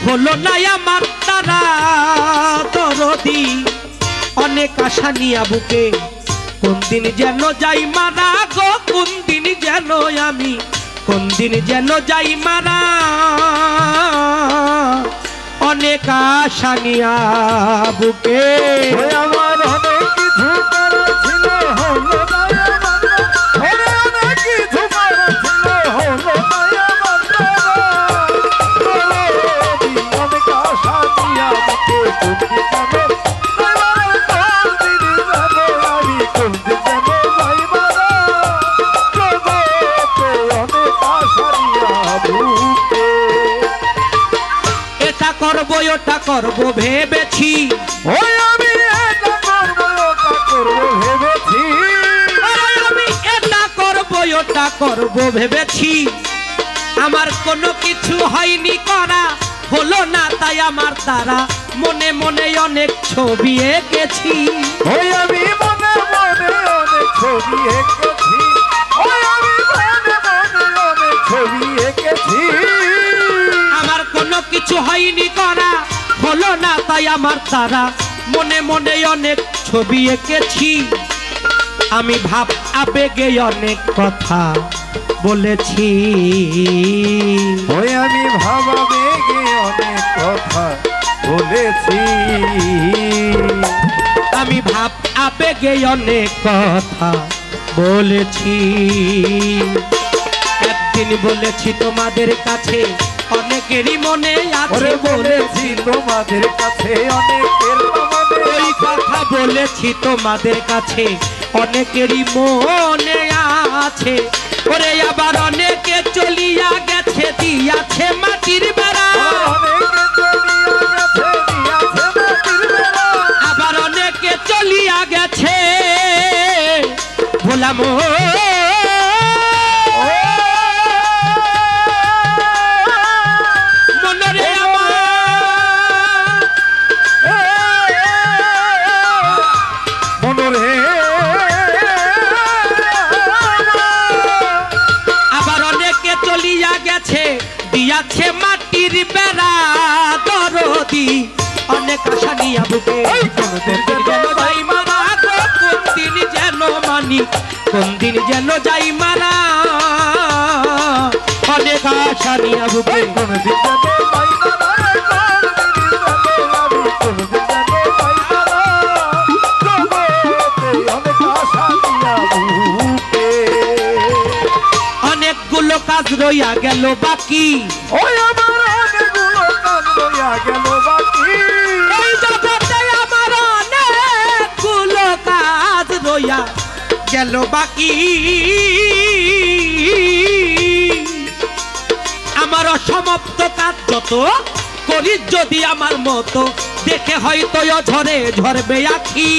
হলো না আমার তারা দরদি অনেক আশা নিয়া বুকে কোন দিন যেন যাই মারা গো কোন দিন যেন আমি কোন দিন যেন যাই মারা অনেক আশা নিয়া বুকে আমার অনেক কিছু করা ছিল হলো না অনেক কিছু করা ছিল হলো না অনেক আশা নিয়া বুকে করবো ওটা করবো ভেবেছি ওই আমি এটা করবো ওটা করবো ভেবেছি আমি এটা করবো ওটা করবো ভেবেছি আমার কোনো কিছু হয়নি করা হলো না তাই আমার দ্বারা মনে মনে অনেক ছবি এঁকেছি ওই আমি মনে মনে অনেক ছবি এঁকেছি ওই আমি মনে মনে অনেক ছবি এঁকেছি আমার কোনো কিছু হয়নি করা হলো না তাই আমার দ্বারা মনে মনে অনেক ছবি এঁকেছি আমি ভাব আবেগে অনেক কথা বলেছি ওই আমি ভাব আবেগে অনেক কথা বলেছি আমি ভাব আবেগে অনেক কথা বলেছি একদিন বলেছি তোমাদের কাছে অনেকেরই মনে আছে বলেছি তোমাদের কাছে অনেকের ওই কথা বলেছি তোমাদের কাছে অনেকেরই মনে আছে ওরে আবার অনেকে চলিয়া গেছে দিয়াছে মাটির বেড়া আবার অনেকে চলিয়া গেছে ভোলা দিয়াছে মাটির বেড়া দরদি অনেক আশা নিয়া বুকে কোন দিন যেন যাই মারা কোন দিন যেন মানি কোন দিন যেন যাই মারা অনেক আশা নিয়া বুকে কোন দিন যেন যাই মারা কোন দিন যেন যাই মারা অনেক আশা নিয়া বুকে অনেকগুলো কাজ রইয়া গেল বাকি ওই আমার অনেকগুলো কাজ রইয়া গেল বাকি এই জগতে আমার অনেকগুলো কাজ রইয়া গেল বাকি আমার অসমাপ্ত কাজ যত করি যদি আমার মতো দেখে হয়তো ঝরে ঝরবে আখি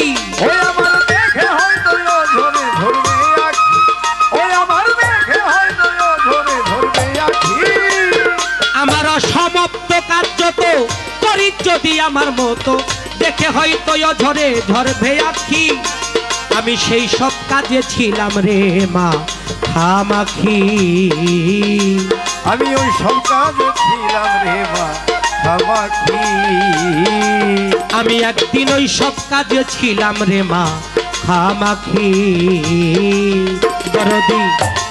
ওই আমার দেখে হয়তো ঝরে ঝরবে আখি ওই আমার দেখে হয়তো ঝরে ঝরবে আখি আমার অসমাপ্ত কাজ যত করি যদি আমার মতো দেখে হয়তো ঝরে ঝরবে আখি আমি সেই সব কাজে ছিলাম রে মা খামাখি আমি ওই সব কাজে ছিলাম রে মা খামাখি আমি একদিন ওই সব কাজে ছিলাম রে মা খামাখি দরদি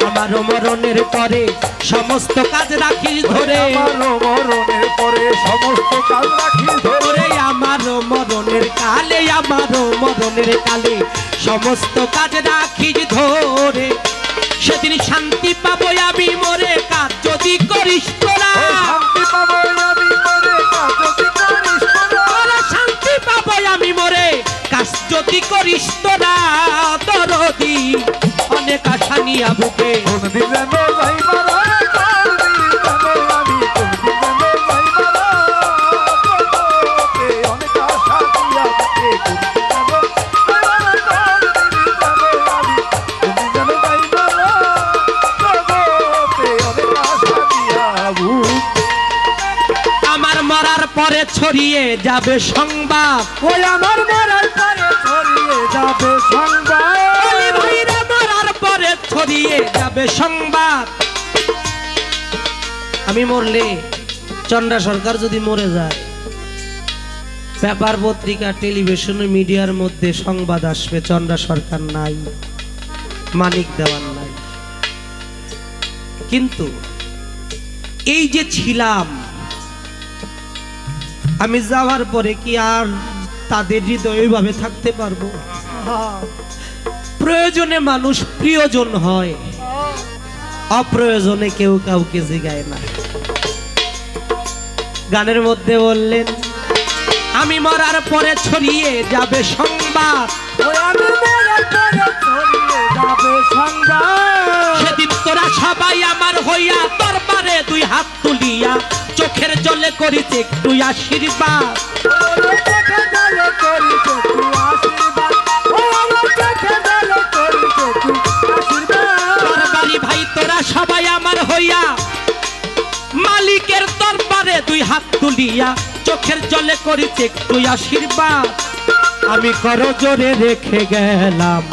আমার মরণের পরে সমস্ত কাজ রাখিস ধরে আমার মরণের পরে সমস্ত কাজ রাখিস ধরে আমার মরণের কালে আমার মরণের কালে সমস্ত কাজ রাখিস ধরে সেদিন শান্তি পাবো আমি মরে কাজ যদি করিস তোরা শান্তি পাবো আমি মরে কাজ যদি করিস তোরা শান্তি পাবো আমি মরে কাজ যদি করিস তোরা দরদি অনেক আশা নিয়া বুকে কোনদিন যেন যাই মারা কোনদিন যেন আমি কোনদিন যেন যাই মারা অনেক আশা নিয়া বুকে কোনদিন যেন যাই মারা কোনদিন যেন আমি কোনদিন যেন যাই মারা অনেক আশা নিয়া বুকে আমার মরার পরে ছড়িয়ে যাবে সংবাদ ওই আমার মরার পরে ছড়িয়ে যাবে সংবাদ মরার পরে ছড়িয়ে যাবে সংবাদ আমি মরলে চন্দ্রা সরকার যদি মরে যায়, পেপার পত্রিকা টেলিভিশন মিডিয়ার মধ্যে সংবাদ আসবে চন্দ্রা সরকার নাই, মানিক দেওয়ান নাই। কিন্তু এই যে ছিলাম, আমি যাওয়ার পরে কি আর তাদের হৃদয়ে ভাবে থাকতে পারবো? প্রয়োজনে মানুষ প্রিয়জন হয়, অপ্রয়োজনে কেউ কাউকে জিগায় না। গানের মধ্যে বললেন, আমি মরার পরে ছড়িয়ে যাবে সংবাদ, সেদিন তোরা সবাই আমার হইয়া দরবারে দুই হাত তুলিয়া চোখের জলে করিতে একটু আশীর্বাদ। দরবারি ভাই তোরা সবাই আমার হইয়া মালিকের দরবারে দুই হাত তুলিয়া চোখের জলে করিতে একটু আশীর্বাদ। আমি করজোরে রেখে গেলাম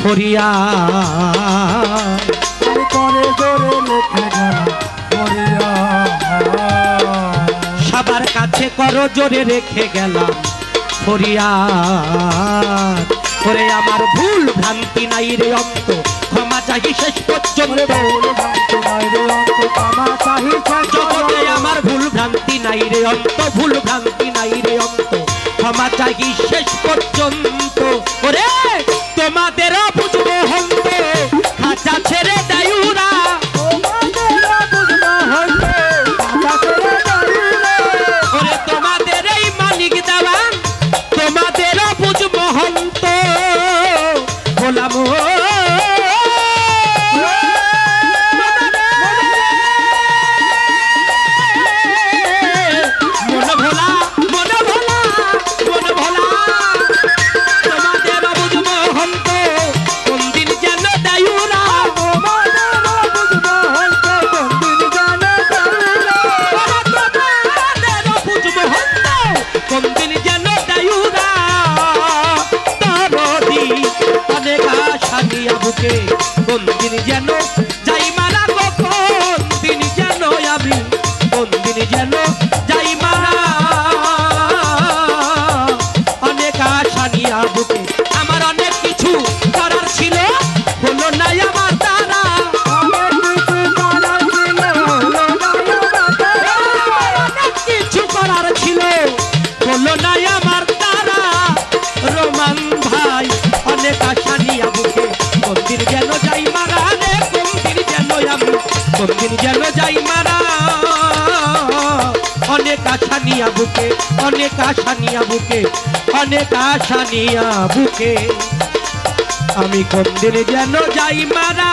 ফরিয়াদ, আমি করজোরে রেখে গেলাম ফরিয়াদ, সবার কাছে করজোরে রেখে গেলাম ফরিয়াদ। ওরে আমার ভুল ভ্রান্তি নাই রে অন্ত, ক্ষমা চাহি শেষ পর্যন্ত। জগতে আমার ভুল ভ্রান্তি নাই রে অন্ত, ভুল ভ্রান্তি নাই রে অন্ত, ক্ষমা চাহি শেষ পর্যন্ত। ওরে তোমাদেরও বুঝবো হন্ত, খাঁচা ছেড়ে দায়ুরা, ওরে তোমাদের এই মালিক দেওয়ান, তোমাদেরও বুঝবো হন্ত। বলাম কোন দিন যেন যাই মারা গো, কোন দিন যেন আমি, কোন দিন যেন যাই মারা। অনেক আশা নিয়া বুকে, আমার অনেক কিছু করার ছিল, হলো না আমার দ্বারা। অনেক কিছু করার ছিল, হলো না আমার দ্বারা। রোমান ভাই অনেক আশা নিয়া বুকে, কোন দিন যেন যাই মারা রে, কোন দিন যেন আমি, কোন দিন যেন যাই মারা। অনেক আশা নিয়া বুকে, অনেক আশা নিয়া বুকে, অনেক আশা নিয়া বুকে, আমি কোন দিন যেন যাই মারা।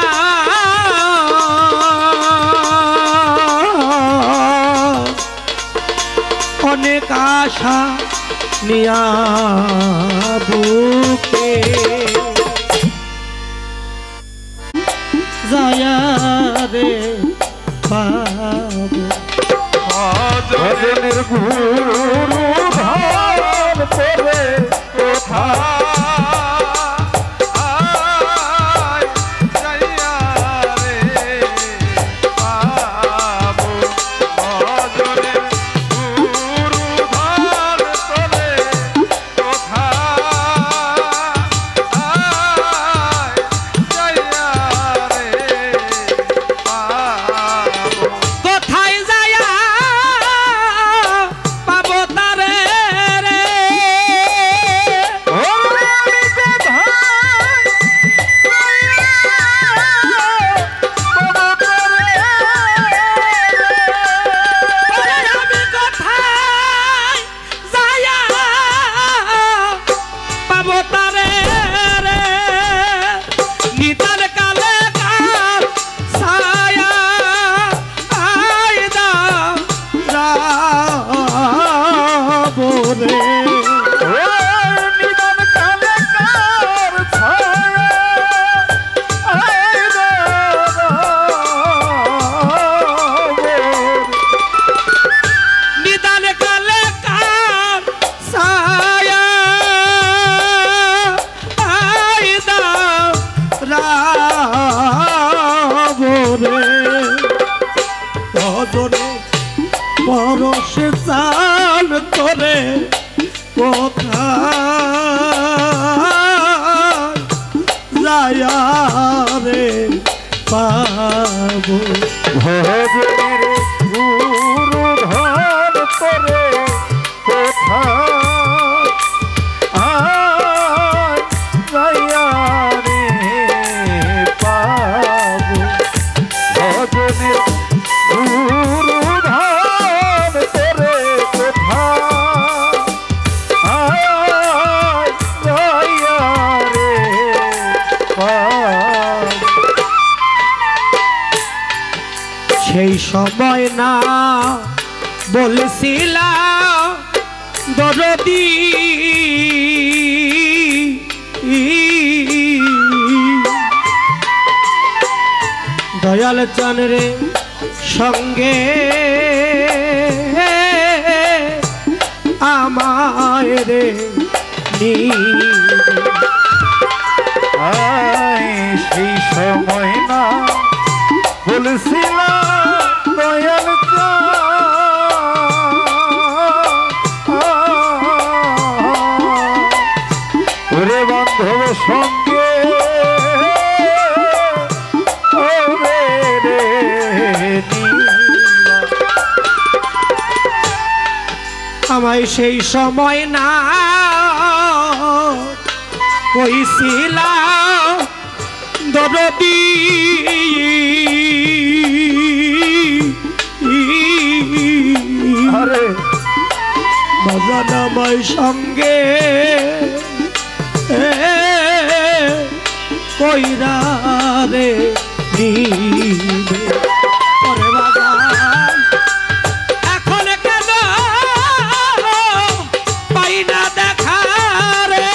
অনেক আশা নিয়া বুকে যায়া রে পাবো। ভজনের গুরু ধার পরে কোথায় সময় না বলছিলাম দরদি দয়াল চান রে সঙ্গে আমায় রে সেই সময় না বলছিলাম দয়াল ওরে বান্ধব সঙ্গে আমায় সেই সময় না কইছিলাম দরদি আরে বাজান আমায় সঙ্গে কইরা রে নিবে ওরে বাজান এখন কেন পাই না দেখা রে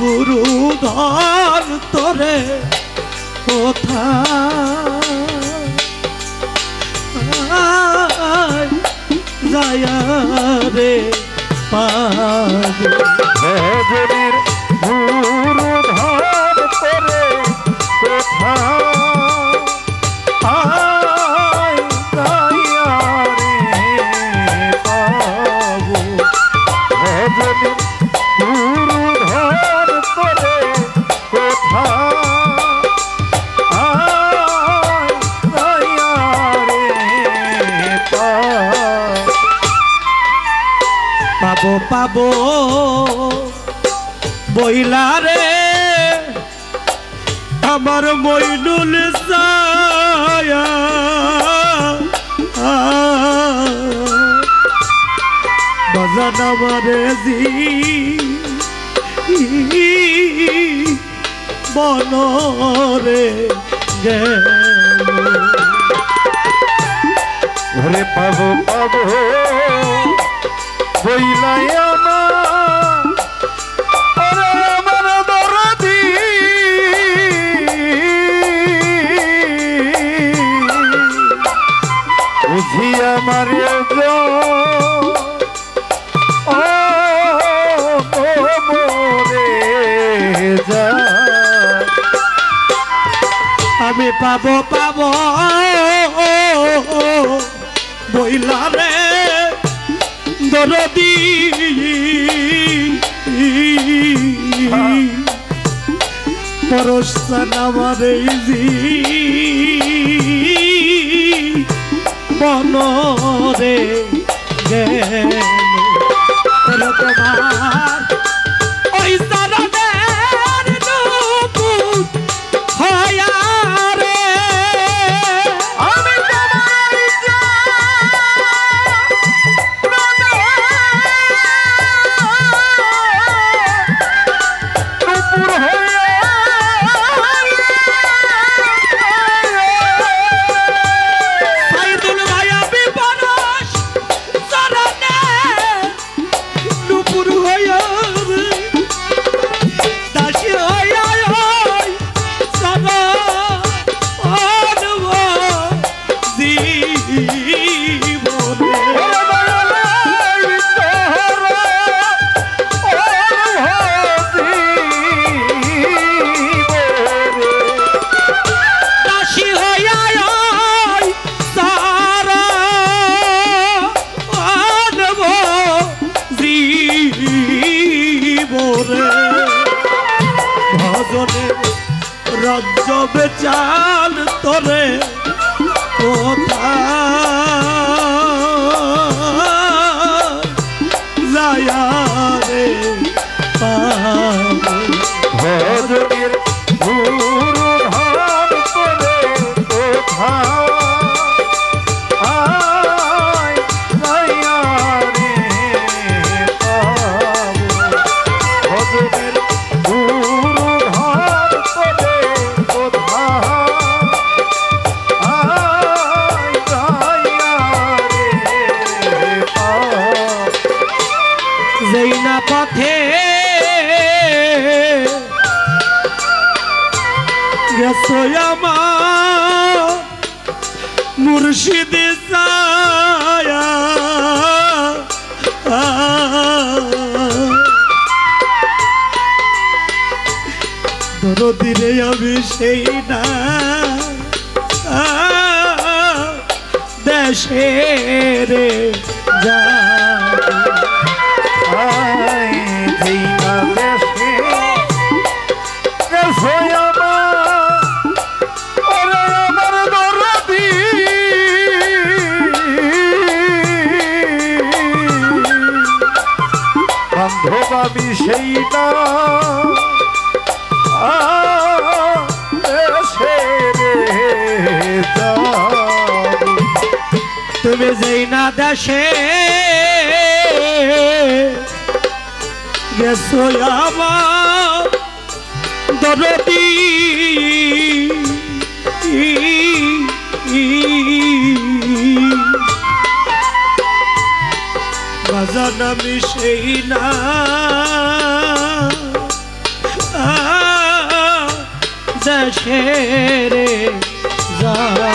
গুরু ধর তোরে কোথায় যায় রে পাবে ভজনের গুরু ধর তোরে কোথায় দয়া রে পাবো ভজনের গুরু ধর তোরে কোথায় দয়া রে পাবো পাবো বইলা রে আমার মইনুল ছায়া বাজান আমারে জি বনরে গেল ঘরে পাবো পাবো বইলাই আমার দরদি বুঝি আমার আমি পাবো পাবো বইলা রে দরদি পরস্তান আমার বনরে গেল তোমার ওই সারাদের নুপুর হয়া রে আমি নুপুর রাজ্য বেচান তোরে কোথায় যায়া রে পাবো ভজনের গুরু ধাম তোরে কোথায় যাইয়া রে পাবো ভজনের গুরু ধাম তোরে কোথায় যাইয়া রে পাবো যেই না পথে গেছো আমার মুর্শিদ ছায়া দরদিরে আমি সেই না দেশে রে যা বান্ধবাবি সেই না তুমি যেই না দেশে গেছো আমার দরদি বাজান আমি সেই না দেশে রে যাব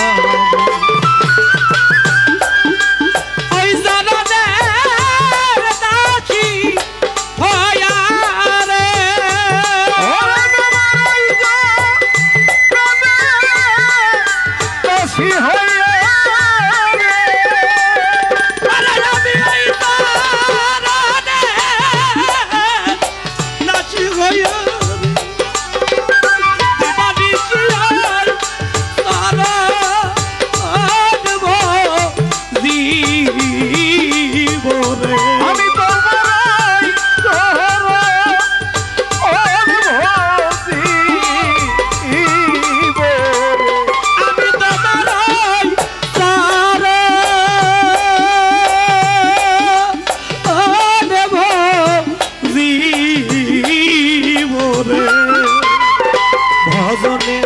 ভজনে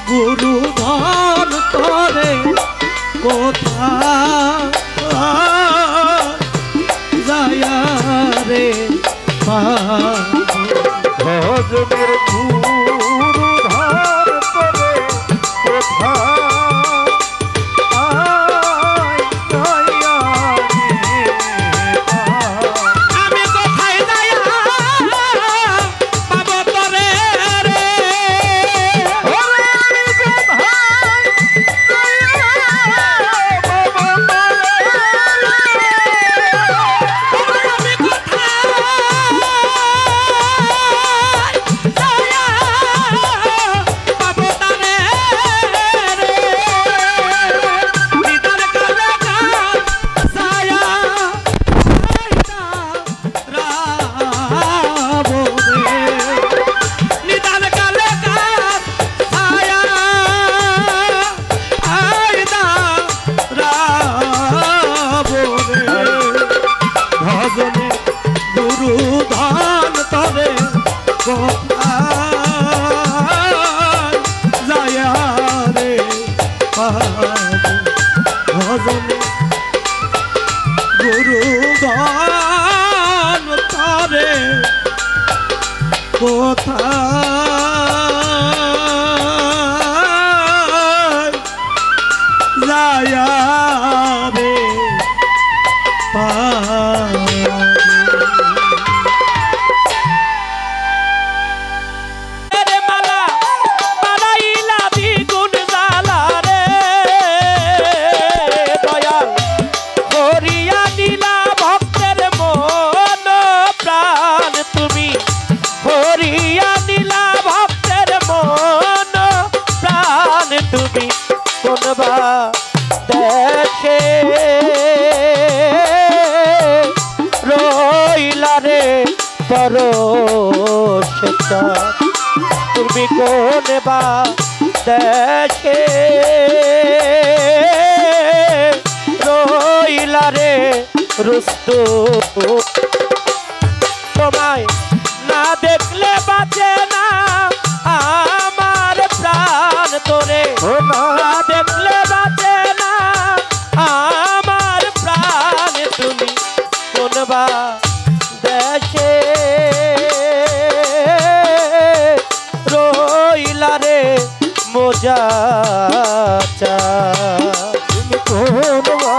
গুরু ধন তোরে কোথায় যায়া রে ভজনের গুরু ধার তোরে কোথায় যাইয়া রে আমি কোথায় যায়া পাবো তোরে রে গুরু ধন তরে যায়া রে ভজনে গুরু ধন তরে কোথায় যায়া রে হরিয়া নীলা ভক্তের মন কোন বা দেশে রইলা রে রুস্তম তোমায় না দেখলে বাঁচে না আমার প্রাণ তোরে না দেখলে বাঁচে না আমার প্রাণ তুমি কোন বা দেশে রইলা রে মোজা তুমি কোন বা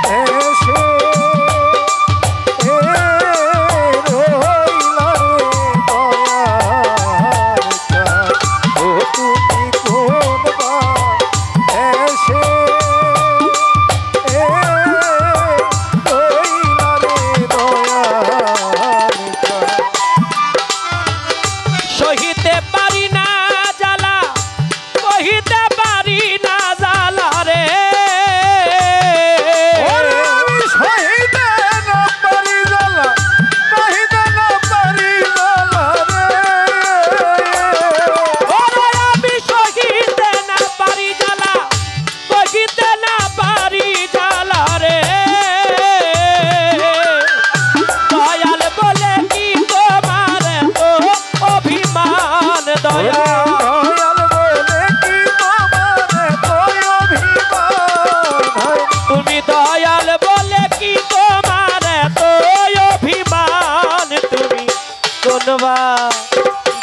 দেশে রইলা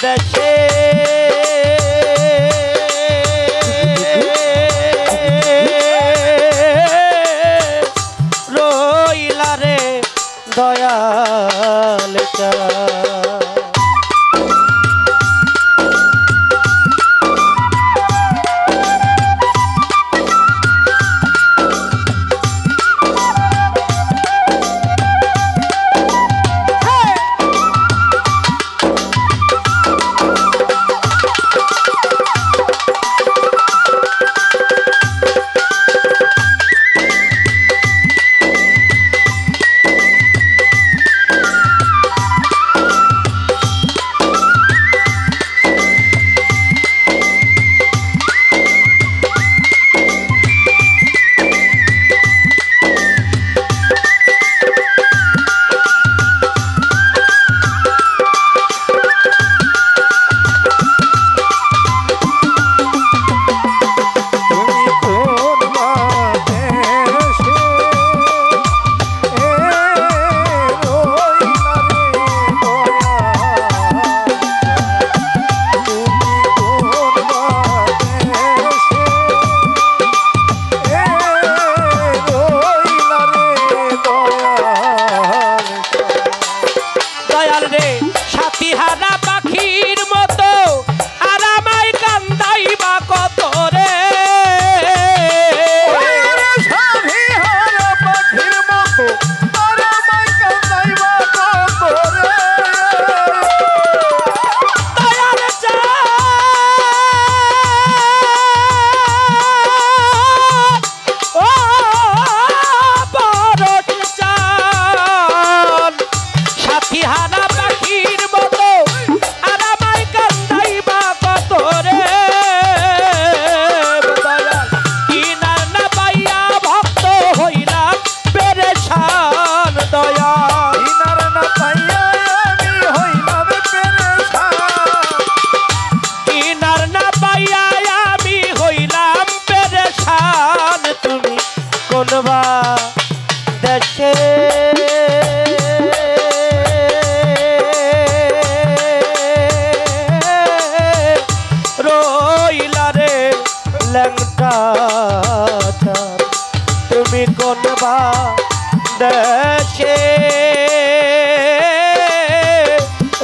দেশে রইলা রে দয়াল দেশে রইলা রে ল্যাংটা তুমি কোন বা দেশে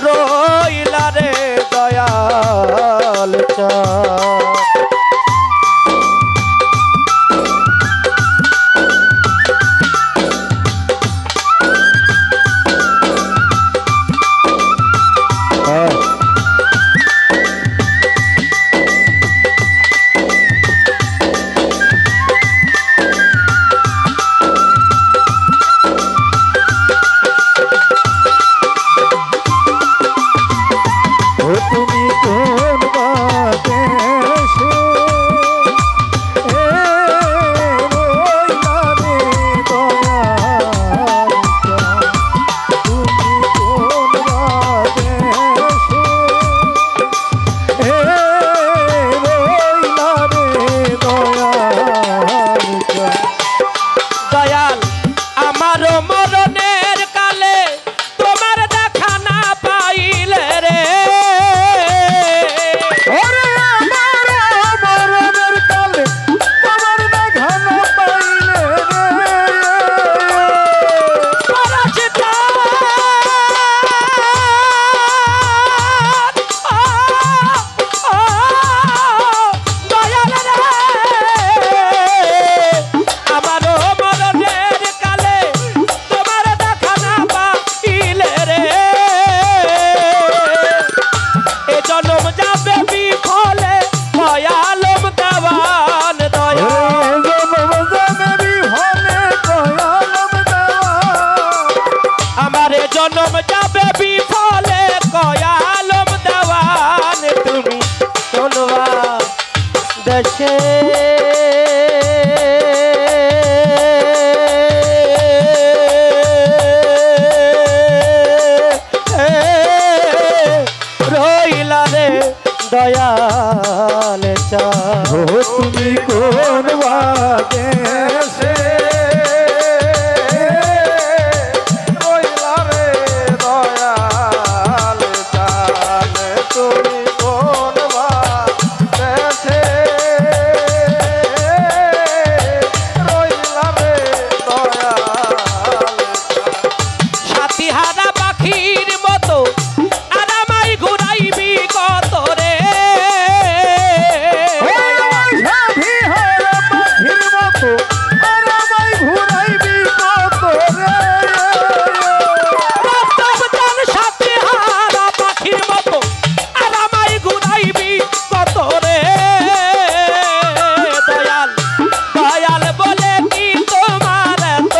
রইলা রে দয়াল দেশে রইলা রে দয়াল চাঁদ। ও তুমি কোন দেশে রইলা রে দয়াল চাঁদ, তুমি কোন দেশে রইলা রে দয়াল চাঁদ। সাথীহারা পাখির মতো আর আমায় ঘুরাইবি কত রে। সাথীহারা পাখির মতো আর আমায় ঘুরাইবি কত রে। দয়াল দয়াল বলে কি তোমার এত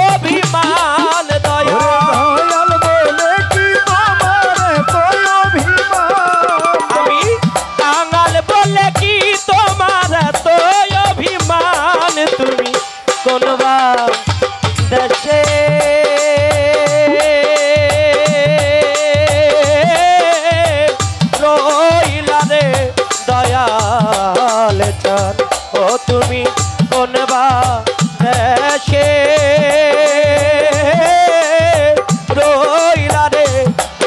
অভিমান। দয়াল বলে কি তোমার এত অভিমান, আমি কাঙাল বলে কি তোমার এত অভিমান। তুমি কোনবা দেশে রইলা রে দয়াল চাঁদ। ও তুমি কোনবা দেশে রইলা রে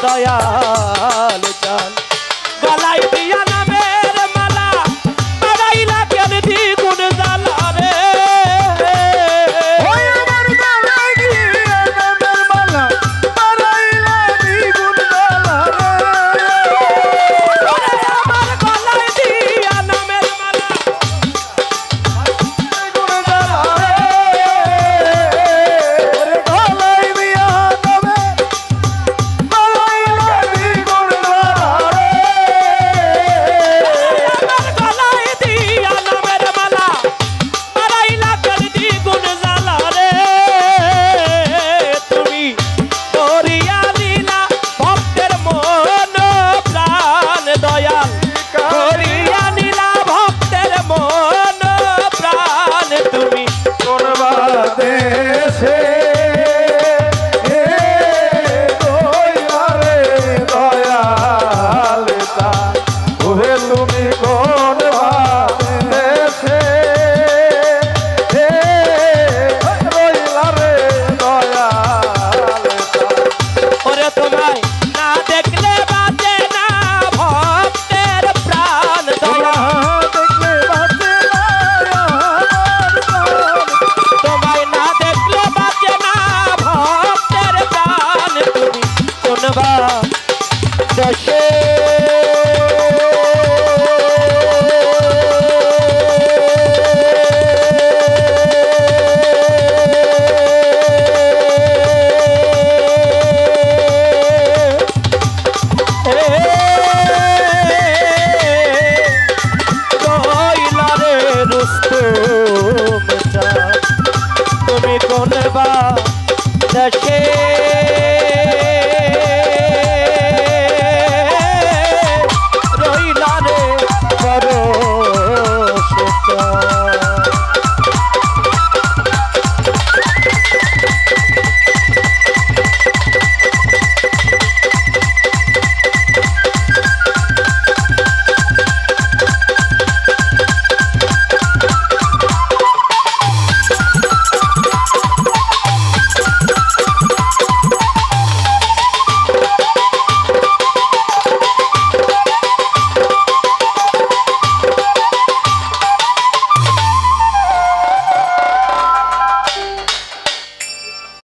দয়াল চাঁদ। গলায় দিয়া নামের মালা বাড়াইলা কেন দ্বিগুণ জ্বালা রে। ওই আমার গলায় দিয়ে নামের মালা বাড়াইলা দ্বিগুণ জ্বালা রে। ওরে আমার গলায় দিয়া নামের মালা দ্বিগুণ জ্বালা রে। ওরে গলায় দিয়া নামের বাড়াইলা দ্বিগুণ জ্বালা রে। আমার গলায় দিয়া নামের মালা বাড়াইলা কেন দ্বিগুণ জ্বালা রে। তুমি করিয়া লীলা ভক্তের মন প্রাণ। দয়াল করিয়া নীলা ভক্তের মন প্রাণ। তুমি কোন দেশে রইলা রে দয়াল চাঁদ, ওহে তুমি কোন দেশে রইলা রে দয়াল চাঁদ। ওরে তোমায় না দেখলে বাঁচে না ভক্তের প্রাণ। দয়াল দেখলে বাঁচে না আমার প্রাণ, তোমায় না দেখলে বাঁচে না ভক্তের প্রাণ। তুমি কোনবা দেশে রইলা রে রুস্তম চাঁদ। তুমি কোনবা দেশে